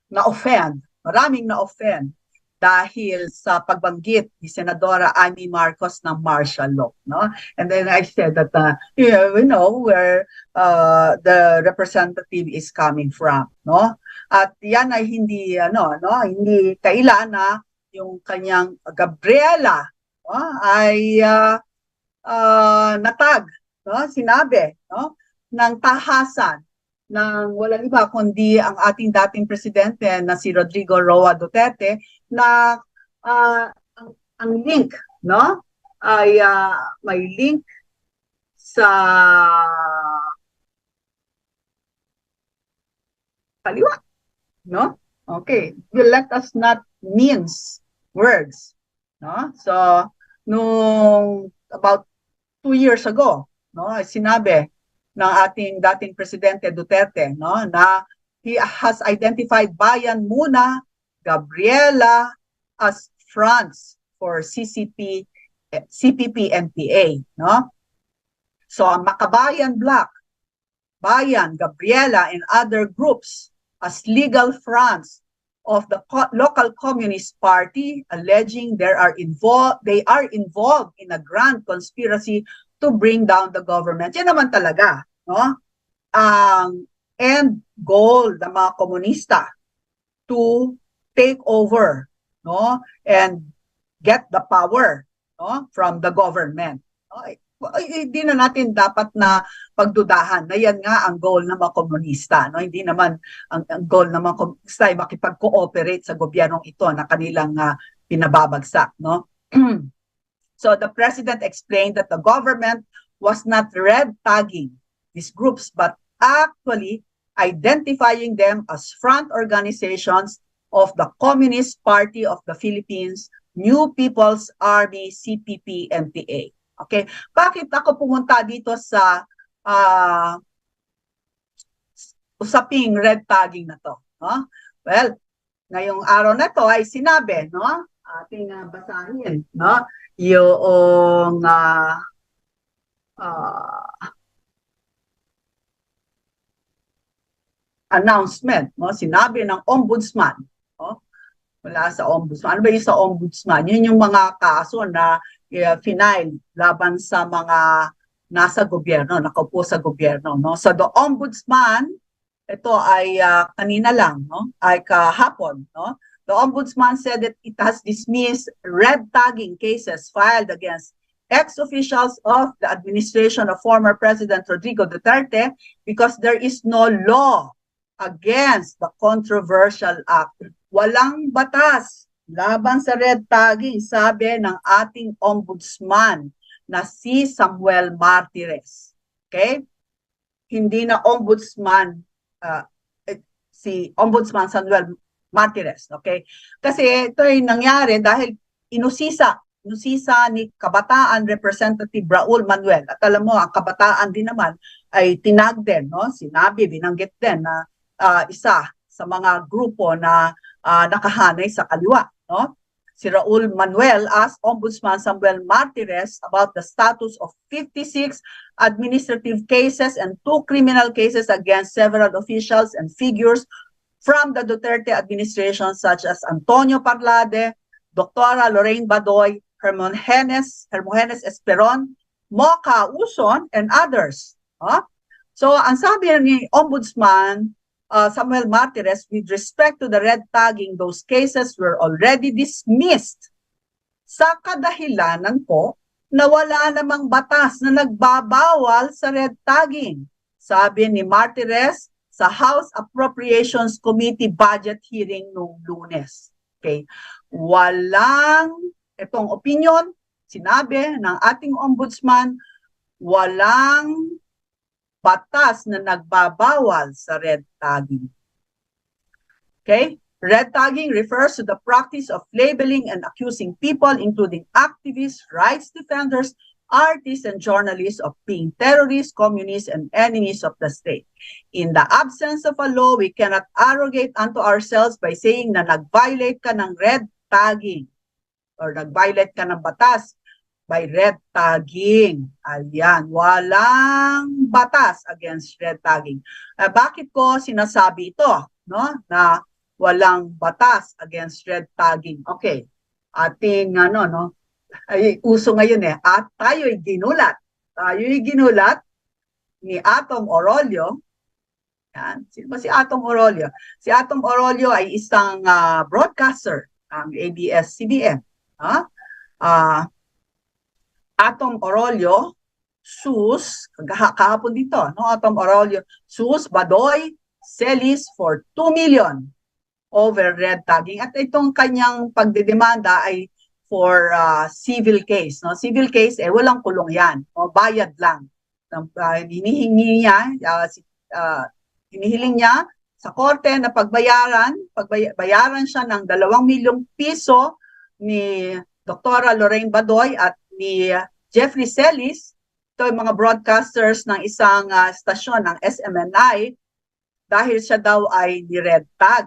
na-offend, maraming na-offend dahil sa pagbanggit ni Senadora Amy Marcos ng martial law, no? And then I said that we know where the representative is coming from, no? At yan ay hindi hindi kailan na yung kanyang Gabriela ay natag, no? Sinabi, no? ng tahasan ng walang iba kundi ang ating dating presidente na si Rodrigo Roa Duterte na ang link, no? ay may link sa kaliwa, no? Okay, let us not mince words, no? So, nung about 2 years ago, no, sinabi ng ating dating presidente Duterte, no, na he has identified Bayan Muna Gabriela as fronts for CPP-NPA, no? So, ang Makabayan Bloc, Bayan, Gabriela, and other groups as legal fronts of the local Communist Party, alleging they are involved in a grand conspiracy to bring down the government. Yan naman talaga, no? Ang end goal ng mga komunista to take over, no, and get the power, no, from the government. No? Hindi na natin dapat na pagdudahan na yan nga ang goal ng mga komunista, no? Hindi naman ang goal ng mga komunista ay makipag-cooperate sa gobyernong ito na kanilang pinababagsak, no? So the president explained that the government was not red tagging these groups but actually identifying them as front organizations of the Communist Party of the Philippines, New People's Army, CPP-NPA. Okay, bakit ako pumunta dito sa usaping red tagging na to, no? Well, ngayong araw na to ay sinabi, no, ating basahin, no, yung announcement, no, sinabi ng ombudsman, no, wala sa ombudsman. Ano ba yung sa ombudsman? Yun yung mga kaso na final laban sa mga nasa gobyerno, nakaupo sa gobyerno, no? So the ombudsman, ito ay kanina lang, no? Ay kahapon, no? The ombudsman said that it has dismissed red tagging cases filed against ex-officials of the administration of former President Rodrigo Duterte because there is no law against the controversial act. Walang batas laban sa red tagging, sabi ng ating ombudsman na si Samuel Martires. Okay? Hindi na ombudsman, si Ombudsman Samuel Martires. Okay? Kasi ito ay nangyari dahil inusisa ni Kabataan Representative Raul Manuel. At alam mo, ang Kabataan din naman ay tinag din, no? Sinabi, binanggit din na isa sa mga grupo na nakahanay sa kaliwa, no? Si Raul Manuel asked Ombudsman Samuel Martires about the status of 56 administrative cases and 2 criminal cases against several officials and figures from the Duterte administration such as Antonio Parlade, Dr. Lorraine Badoy, Hermogenes Esperon, Mocha Uson, and others. So, ang sabi ni Ombudsman Samuel Martires, with respect to the red tagging, those cases were already dismissed sa kadahilanan po na wala namang batas na nagbabawal sa red tagging. Sabi ni Martires sa House Appropriations Committee budget hearing noong Lunes. Okay. Itong opinion, sinabi ng ating ombudsman, walang batas na nagbabawal sa red tagging. Okay? Red tagging refers to the practice of labeling and accusing people, including activists, rights defenders, artists, and journalists of being terrorists, communists, and enemies of the state. In the absence of a law, we cannot arrogate unto ourselves by saying na nag-violate ka ng red tagging or nag-violate ka ng batas by red tagging. Ayan, walang batas against red tagging. Bakit ko sinasabi ito, no? Na walang batas against red tagging. Okay. Ating ay uso ngayon at tayo'y ginulat. Tayo'y ginulat ni Atom Orolio. Yan. Sino ba si Atom Orolio? Si Atom Orolio ay isang broadcaster ng ABS-CBN. Atom Orolio sues, kahapon dito, no? Atom Orolio sues Badoy Celis for 2 million over red tagging. At itong kanyang pagdedemanda ay for civil case. No? Civil case, walang kulong yan. No? Bayad lang. Hinihingi niya, hinihiling niya sa korte na pagbayaran siya ng 2 milyong piso ni Dr. Lorraine Badoy at ni Jeffrey Celis, ito yung mga broadcasters ng isang stasyon ng SMNI, dahil siya daw ay ni-red tag.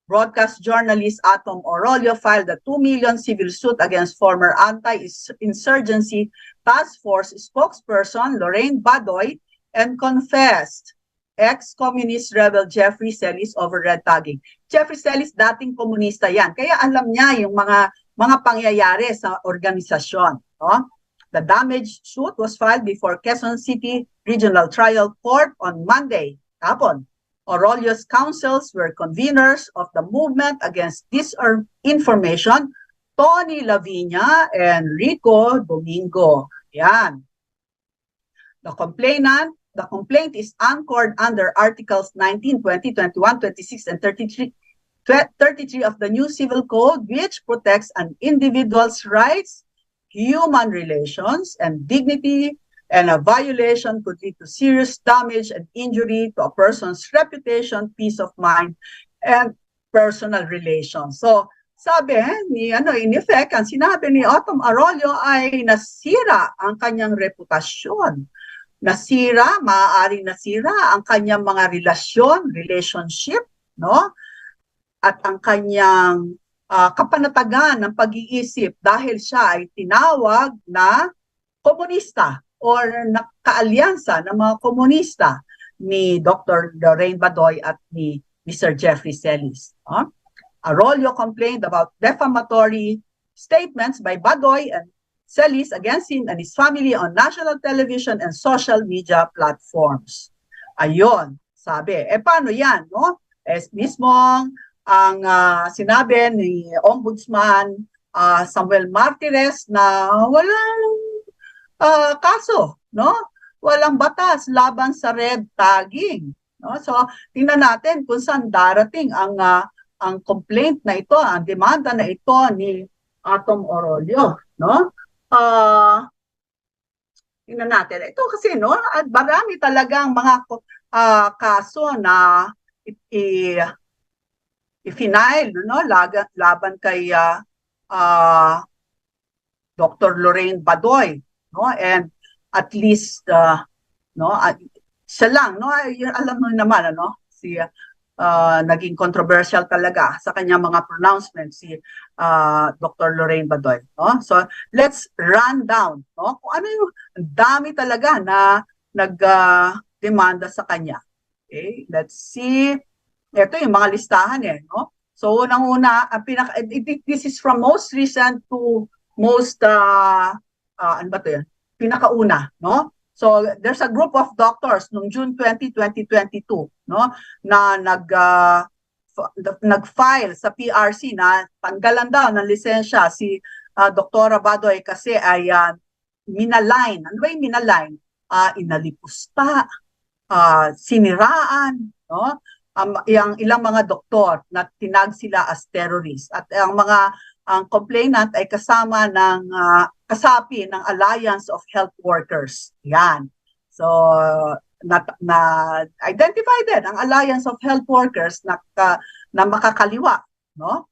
Broadcast journalist Atom Orolio filed a 2 million civil suit against former anti-insurgency task force spokesperson Lorraine Badoy and confessed ex-communist rebel Jeffrey Celis over red tagging. Jeffrey Celis, dating komunista yan. Kaya alam niya yung mga pangyayari sa organisasyon. The damage suit was filed before Quezon City Regional Trial Court on Monday. Hapon. Orolio's counsels were conveners of the movement against disinformation, Tony Lavinia and Rico Domingo. Yan. The complaint is anchored under Articles 19, 20, 21, 26, and 33 of the new Civil Code, which protects an individual's rights, human relations, and dignity, and a violation could lead to serious damage and injury to a person's reputation, peace of mind, and personal relations. So, sabi in effect, ang sinabi ni Atom Orolio ay nasira ang kanyang reputasyon. Maaaring nasira ang kanyang mga relationship, no? At ang kanyang kapanatagan ng pag-iisip dahil siya ay tinawag na komunista or nakaalyansa ng mga komunista ni Dr. Lorraine Badoy at ni Mr. Jeffrey Celis. Orolio complained about defamatory statements by Badoy and Celis against him and his family on national television and social media platforms. Ayon, sabi. Paano yan, no? Mismong ang sinabi ni Ombudsman Samuel Martires na walang kaso, no? Walang batas laban sa red tagging. No? So, tingnan natin kung saan darating ang complaint na ito, ang demanda na ito ni Atom Orolio, no? Tingnan natin. Ito kasi, no, at marami talagang mga kaso na i-file, no, laban kay Dr. Lorraine Badoy, no, and at least no, siya lang, no, alam mo naman, ano, si naging controversial talaga sa kanyang mga pronouncements si Dr. Lorraine Badoy, no? So let's run down, no, kung ano yung dami talaga na nag-demanda sa kanya. Okay, let's see. Ito yung mga listahan no. So unang-una, this is from most recent to most ano ba 'to yan? Pinakauna, no? So there's a group of doctors noong June 20, 2022, no, na nag-file sa PRC na tanggalan daw ng lisensya si Dr. Badoy kasi ay minalign. Ano ba yung minalign? Inalipusta, siniraan, no? Yung ilang mga doktor na tinag sila as terrorists. At ang complainant ay kasama ng kasapi ng Alliance of Health Workers. Yan. So, na-identify din ang Alliance of Health Workers na makakaliwa. No?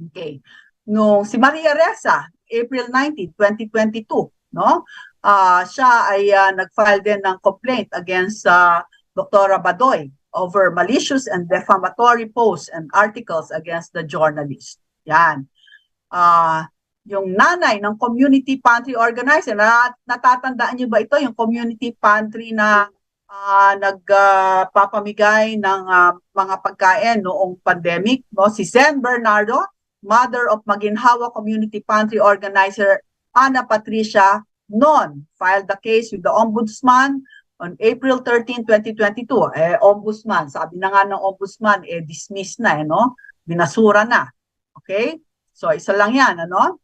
Okay. Nung si Maria Ressa, April 19, 2022, no? Siya ay nag-file din ng complaint against Dr. Badoy over malicious and defamatory posts and articles against the journalist. Yan. Yung nanay ng community pantry organizer, natatandaan niyo ba ito? Yung community pantry na nagpapamigay ng mga pagkain noong pandemic, no? Si Zen Bernardo, mother of Maginhawa Community Pantry Organizer Ana Patricia Non, filed the case with the Ombudsman on April 13, 2022. Ombudsman, sabi na nga ng Ombudsman, dismiss na, no? Binasura na. Okay? So, isa lang yan, ano?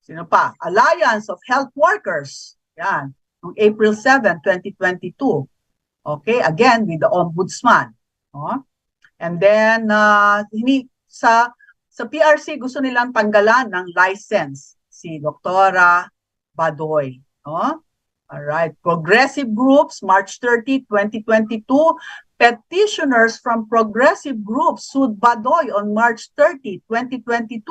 Sino pa? Alliance of Health Workers. Yan. Noong April 7, 2022. Okay? Again, with the Ombudsman. No? And then, sa PRC, gusto nilang tanggalan ng license si Dr. Badoy. No? Alright. Progressive groups, March 30, 2022. Petitioners from progressive groups sued Badoy on March 30, 2022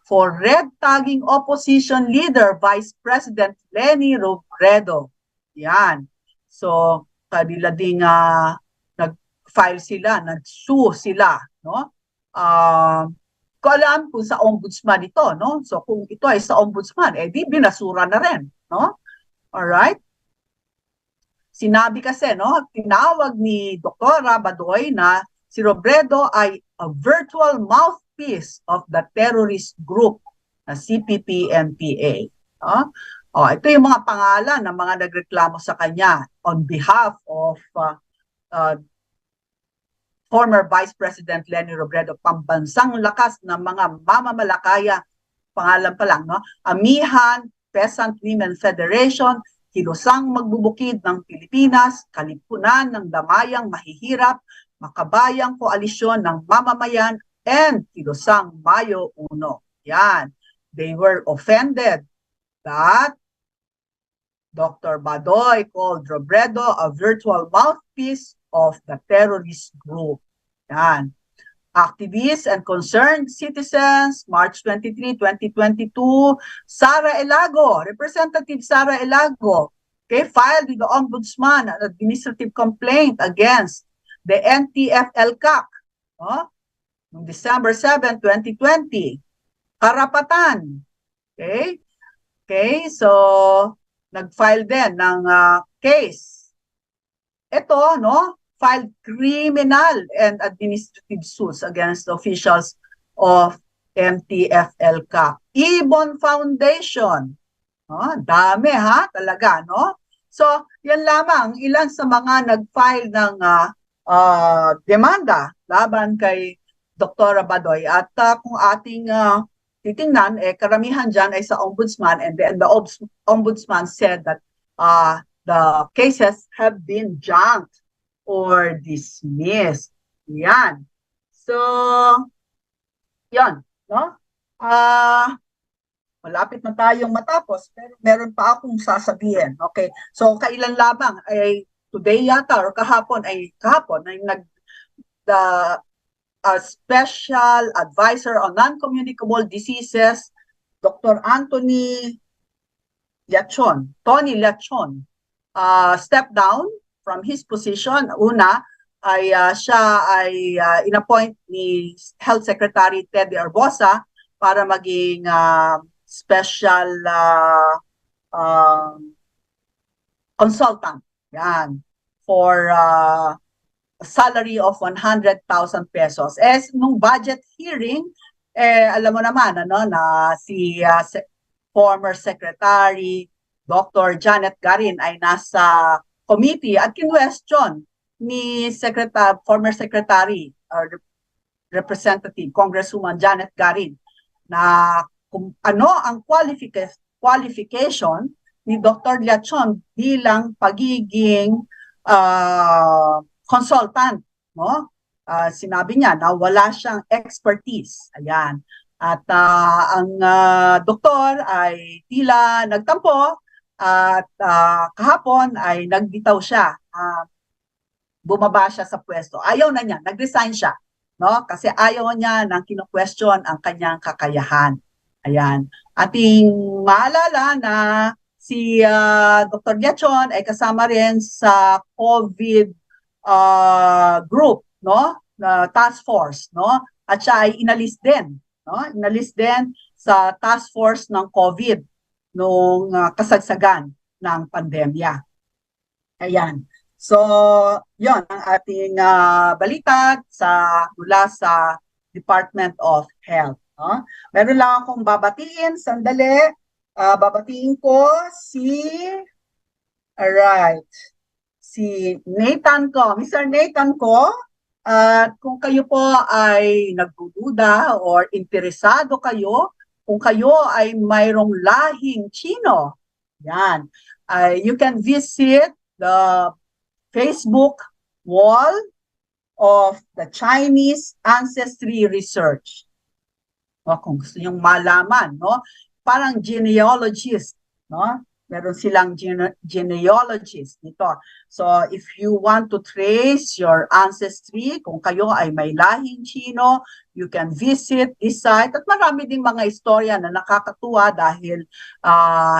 for red tagging opposition leader Vice President Leni Robredo. Yan. So, kanila ding nag-file sila, nag-sue sila, no? Ko alam kung sa ombudsman ito, no? So, kung ito ay sa ombudsman, di binasura na rin, no? Alright? Sinabi kasi, no, tinawag ni Dr. Badoy na si Robredo ay a virtual mouthpiece of the terrorist group na CPP-NPA. No? Ito yung mga pangalan ng mga nagreklamo sa kanya on behalf of former Vice President Leni Robredo, pambansang lakas ng mga mamamalakaya, pangalan pa lang, no? Amihan Peasant Women Federation, Kilosang Magbubukid ng Pilipinas, Kalipunan ng Damayang Mahihirap, Makabayang Koalisyon ng Mamamayan, and Kilosang Mayo 1. Yan. They were offended that Dr. Badoy called Robredo a virtual mouthpiece of the terrorist group. Yan. Activists and concerned citizens, March 23, 2022, Sara Elago, Representative Sara Elago, okay, filed with the Ombudsman an administrative complaint against the NTFL-CAC, noong December 7, 2020. Karapatan, okay, so nag-file din ng case. Ito, no, filed criminal and administrative suits against the officials of MTFL-CAC. Ibon Foundation. Dami talaga, no? So, yan lamang ilan sa mga nag-file ng demanda laban kay Dr. Badoy. At kung ating titingnan, karamihan dyan ay sa Ombudsman, and then the Ombudsman said that the cases have been junked or dismissed. Yan. So, yan, no? Malapit na tayong matapos, pero meron pa akong sasabihin. Okay? So, kailan lamang ay today yata or kahapon ay the Special Advisor on Non-Communicable Diseases, Dr. Tony Lechon, stepped down from his position. Una, ay siya ay inappoint ni Health Secretary 𝗕𝗹𝗴𝗲𝗿𝘀 para maging special consultant. Yan. For a salary of 100,000 pesos. Nung budget hearing, alam mo naman na si former Secretary Dr. Janet Garin ay nasa committee at kinwestiyon ni former Secretary or Representative Congresswoman Janet Garin na kung ano ang qualification ni Dr. Lechon bilang pagiging consultant, no? Sinabi niya na wala siyang expertise. Ayan. At ang doktor ay tila nagtampo at kahapon ay nagbitaw siya. Bumaba siya sa pwesto. Ayaw na niya, nag-resign siya, no? Kasi ayaw niya nang kino-question ang kanyang kakayahan. Ayan. Ating maalala na si Dr. Lechon ay kasama rin sa COVID group, no? Task force, no? At siya ay inalis din, no? Inalis din sa task force ng COVID nung kasagsagan ng pandemya. Ayan. So, yon ang ating balita mula sa Department of Health. No? Meron lang akong babatiin, sandali. Babatiin ko si Nathan ko. Mr. Nathan ko, kung kayo po ay nagdududa or interesado kayo, kung kayo ay mayroong lahing Chino, yan, you can visit the Facebook wall of the Chinese Ancestry Research. Kung gusto nyo malaman, no? Parang genealogist, no? Meron silang genealogist nito. So, if you want to trace your ancestry, kung kayo ay may lahing Chino, you can visit this site. At marami ding mga istorya na nakakatuwa dahil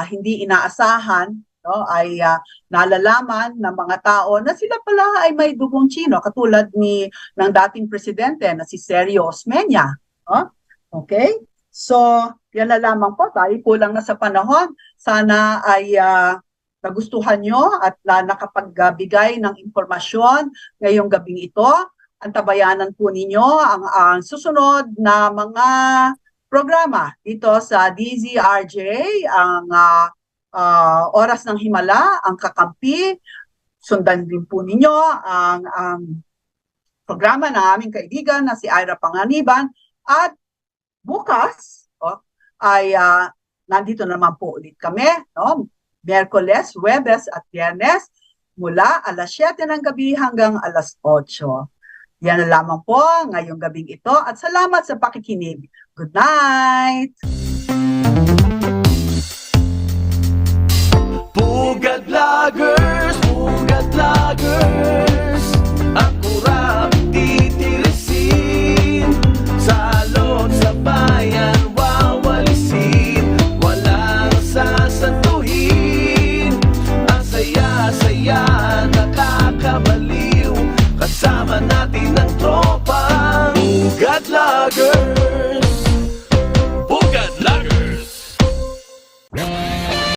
hindi inaasahan, no? Ay nalalaman ng mga tao na sila pala ay may dugong Chino, katulad ng dating presidente na si Sergio Osmeña. No? Okay? So, yan na lamang po. Tayo kulang na sa panahon. Sana ay nagustuhan nyo at nakapagbigay ng impormasyon ngayong gabing ito. Antabayanan po ninyo ang susunod na mga programa dito sa DZRJ, ang Oras ng Himala, ang Kakampi. Sundan din po ninyo ang programa ng aming kaibigan na si Ira Panganiban. At bukas ay nandito naman po ulit kami, no? Miyerkules, Huwebes at Biyernes mula alas 7 ng gabi hanggang alas 8. Yan na lamang po ngayong gabing ito at salamat sa pakikinig. Good night! Pugad Vloggers, akurap titirisin, salot sa bayan wawalisin, walang sasantuhin, ang saya-saya nakakabalik.